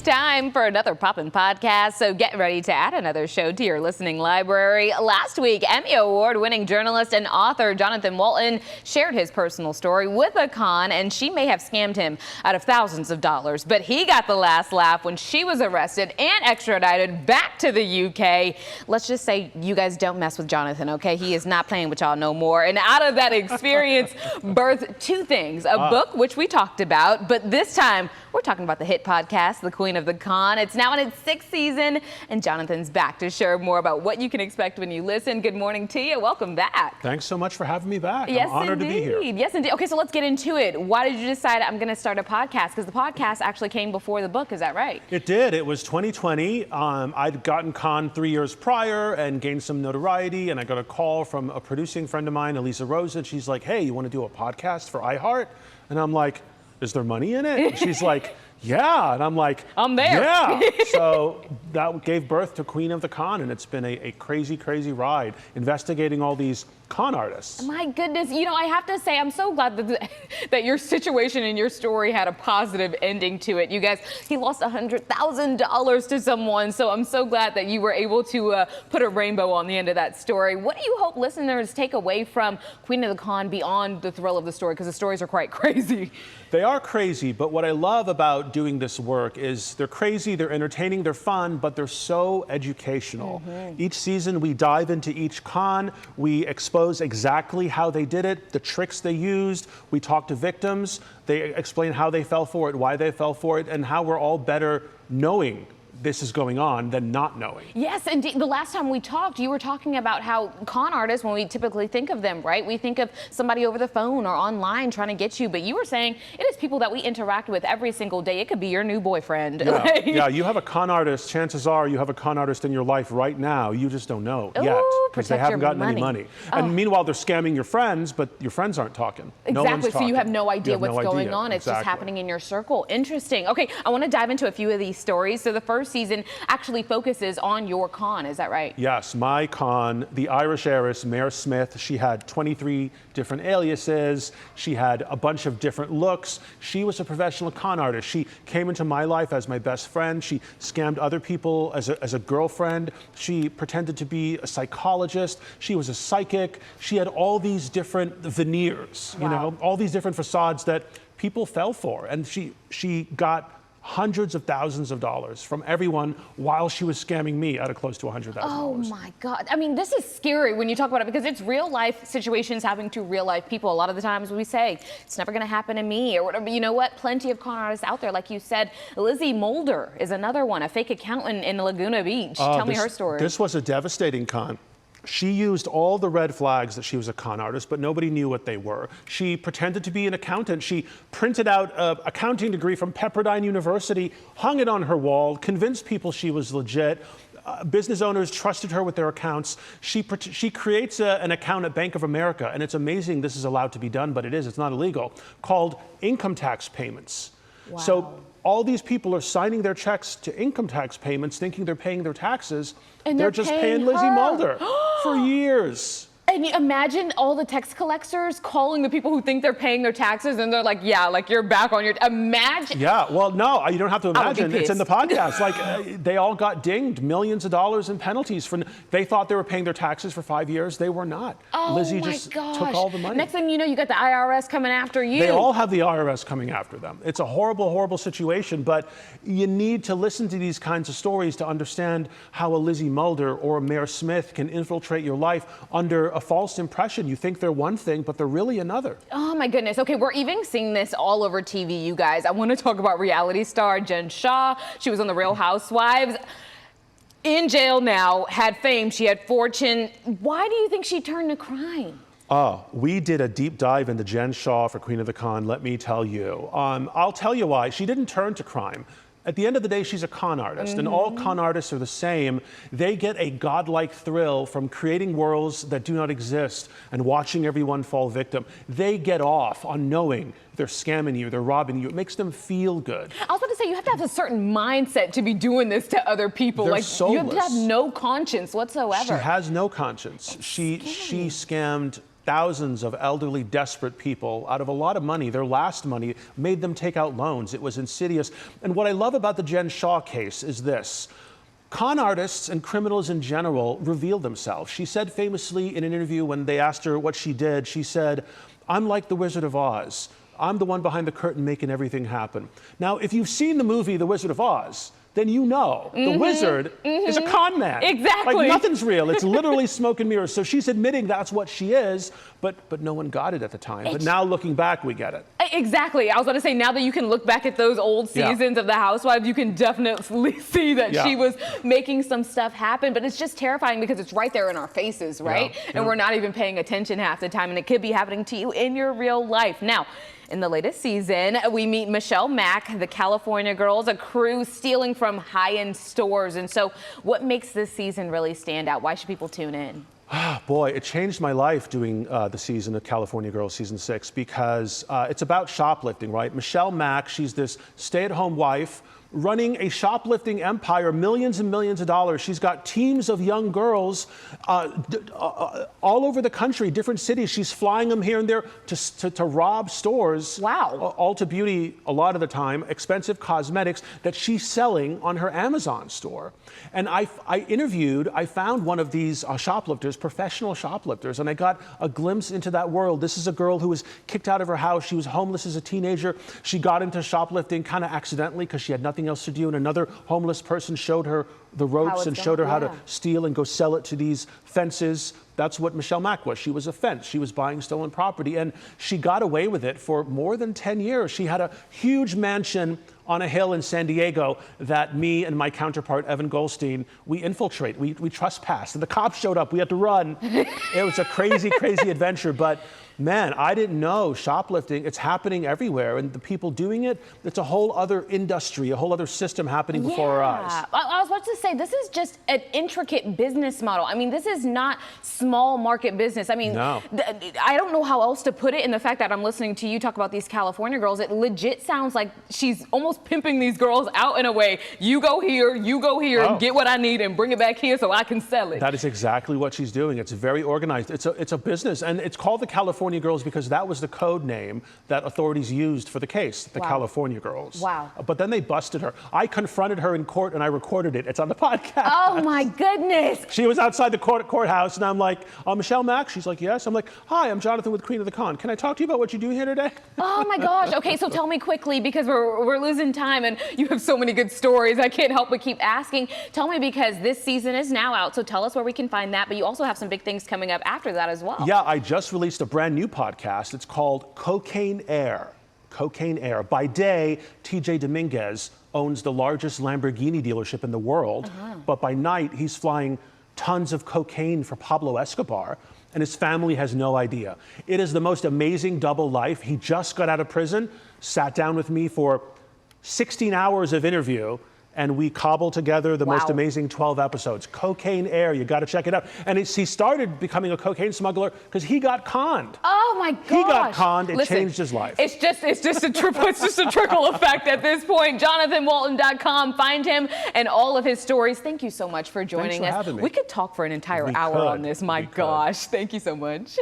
time for another Poppin' podcast, so get ready to add another show to your listening library. Last week, Emmy Award-winning journalist and author Johnathan Walton shared his personal story with a con, and she may have scammed him out of thousands of dollars, but he got the last laugh when she was arrested and extradited back to the UK. Let's just say you guys don't mess with Johnathan, okay? He is not playing with y'all no more. And out of that experience birthed two things, a book, which we talked about, but this time we're talking about the hit podcast, The Queen of the Con. It's now in its 6th season, and Jonathan's back to share more about what you can expect when you listen. Good morning to you. Welcome back. Thanks so much for having me back. Yes, I'm honored to be here. Yes, indeed. Okay, so let's get into it. Why did you decide I'm going to start a podcast? Because the podcast actually came before the book. Is that right? It did. It was 2020. I'd gotten con 3 years prior and gained some notoriety, and I got a call from a producing friend of mine, Elisa Rosa. She's like, hey, you want to do a podcast for iHeart? And I'm like, is there money in it? And she's like, yeah. And I'm like, I'm there. Yeah. So that gave birth to Queen of the Con, and it's been a crazy, crazy ride investigating all these con artists. My goodness. You know, I have to say, I'm so glad that your situation and your story had a positive ending to it. You guys, he lost $100,000 to someone, so I'm so glad that you were able to put a rainbow on the end of that story. What do you hope listeners take away from Queen of the Con beyond the thrill of the story? Because the stories are quite crazy. They are crazy, but what I love about doing this work is they're crazy, they're entertaining, they're fun, but they're so educational. Each season we dive into each con, we expose exactly how they did it, the tricks they used, we talk to victims, they explain how they fell for it, why they fell for it, and how we're all better knowing this is going on than not knowing. Yes, indeed. The last time we talked, you were talking about how con artists, when we typically think of them, right, we think of somebody over the phone or online trying to get you, but you were saying it is people that we interact with every single day. It could be your new boyfriend. Yeah, yeah, you have a con artist, chances are you have a con artist in your life right now. You just don't know yet because they haven't gotten any money. And meanwhile, they're scamming your friends, but your friends aren't talking. Exactly, no one's talking. So you have no idea what's going on. It's just happening in your circle. Interesting. Okay, I want to dive into a few of these stories. So the first season actually focuses on your con, is that right? Yes, my con, the Irish heiress, Mare Smith, she had 23 different aliases. She had a bunch of different looks. She was a professional con artist. She came into my life as my best friend. She scammed other people as a girlfriend. She pretended to be a psychologist. She was a psychic. She had all these different veneers, you know, all these different facades that people fell for. And she got hundreds of thousands of dollars from everyone while she was scamming me out of close to $100,000. Oh my God. I mean, this is scary when you talk about it because it's real life situations happening to real life people. A lot of the times we say, it's never going to happen to me or whatever. You know what? Plenty of con artists out there. Like you said, Lizzie Mulder is another one, a fake accountant in Laguna Beach. Tell me her story. This was a devastating con. She used all the red flags that she was a con artist, but nobody knew what they were. She pretended to be an accountant. She printed out an accounting degree from Pepperdine University, hung it on her wall, convinced people she was legit. Business owners trusted her with their accounts. She creates an account at Bank of America, and it's amazing this is allowed to be done, but it's not illegal, called income tax payments. Wow. So all these people are signing their checks to income tax payments, thinking they're paying their taxes. And they're just paying Lizzie Mulder for years. And you imagine all the tax collectors calling the people who think they're paying their taxes, and they're like, yeah, like you're back on your, imagine. Yeah, well, no, you don't have to imagine. It's in the podcast. Like, they all got dinged millions of dollars in penalties for, they thought they were paying their taxes for 5 years. They were not. Oh, Lizzie just took all the money. Next thing you know, you got the IRS coming after you. They all have the IRS coming after them. It's a horrible, horrible situation, but you need to listen to these kinds of stories to understand how a Lizzie Mulder or a Mare Smith can infiltrate your life under a false impression. You think they're one thing, but they're really another. Oh my goodness. Okay, we're even seeing this all over TV, you guys. I want to talk about reality star Jen Shah. She was on The Real Housewives. In jail now, had fame, she had fortune. Why do you think she turned to crime? We did a deep dive into Jen Shah for Queen of the Con, let me tell you. I'll tell you why. She didn't turn to crime. At the end of the day, she's a con artist, and all con artists are the same. They get a godlike thrill from creating worlds that do not exist and watching everyone fall victim. They get off on knowing they're scamming you, they're robbing you. It makes them feel good. I was about to say, you have to have a certain mindset to be doing this to other people. They're like soulless. You have to have no conscience whatsoever. She has no conscience. She scammed thousands of elderly, desperate people out of a lot of money, their last money, made them take out loans. It was insidious. And what I love about the Jen Shah case is this. Con artists and criminals in general reveal themselves. She said famously in an interview when they asked her what she did, she said, "I'm like the Wizard of Oz. I'm the one behind the curtain making everything happen." Now, if you've seen the movie The Wizard of Oz, then you know the wizard is a con man. Exactly. Like nothing's real. It's literally smoke and mirrors. So she's admitting that's what she is, but no one got it at the time. But now looking back, we get it. Exactly. I was about to say, now that you can look back at those old seasons of The Housewives, you can definitely see that she was making some stuff happen. But it's just terrifying because it's right there in our faces, right? And we're not even paying attention half the time, and it could be happening to you in your real life. Now, in the latest season, we meet Michelle Mack, the California Girls, a crew stealing from high-end stores. And so what makes this season really stand out? Why should people tune in? Boy, it changed my life doing the season of California Girls season 6 because it's about shoplifting, right? Michelle Mack, she's this stay-at-home wife running a shoplifting empire, millions and millions of dollars. She's got teams of young girls all over the country, different cities. She's flying them here and there to rob stores. Wow. Ulta Beauty, a lot of the time, expensive cosmetics that she's selling on her Amazon store. And I found one of these shoplifters, professional shoplifters, and I got a glimpse into that world. This is a girl who was kicked out of her house. She was homeless as a teenager. She got into shoplifting kind of accidentally because she had nothing else to do, and another homeless person showed her the ropes and showed her how to steal and go sell it to these fences. That's what Michelle Mack was. She was a fence. She was buying stolen property, and she got away with it for more than 10 years. She had a huge mansion on a hill in San Diego that me and my counterpart, Evan Goldstein, we infiltrate. We trespassed, and the cops showed up. We had to run. It was a crazy, crazy adventure, but man, I didn't know shoplifting, it's happening everywhere. And the people doing it, it's a whole other industry, a whole other system happening before our eyes. I was about to say, this is just an intricate business model. I mean, this is not small market business. I mean, I don't know how else to put it in the fact that I'm listening to you talk about these California girls. It legit sounds like she's almost pimping these girls out in a way. You go here, and get what I need and bring it back here so I can sell it. That is exactly what she's doing. It's very organized. It's a business, and it's called the California Girls because that was the code name that authorities used for the case, the California Girls. Wow. But then they busted her. I confronted her in court and I recorded it. It's on the podcast. Oh my goodness. She was outside the courthouse and I'm like, Michelle Mack? She's like, yes. I'm like, hi, I'm Johnathan with Queen of the Con. Can I talk to you about what you do here today? Oh my gosh. Okay, so tell me quickly because we're losing time and you have so many good stories. I can't help but keep asking. Tell me because this season is now out, so tell us where we can find that. But you also have some big things coming up after that as well. Yeah, I just released a brand new podcast. It's called Cocaine Air. Cocaine Air. By day, TJ Dominguez owns the largest Lamborghini dealership in the world, but by night, he's flying tons of cocaine for Pablo Escobar, and his family has no idea. It is the most amazing double life. He just got out of prison, sat down with me for 16 hours of interview, and we cobbled together the most amazing 12 episodes. Cocaine Air, you got to check it out. And he started becoming a cocaine smuggler because he got conned. Oh my gosh. He got conned, it changed his life. It's just a trickle effect at this point. JonathanWalton.com, find him and all of his stories. Thank you so much for joining us. Thanks for having me. We could talk for an entire hour on this. My gosh, thank you so much.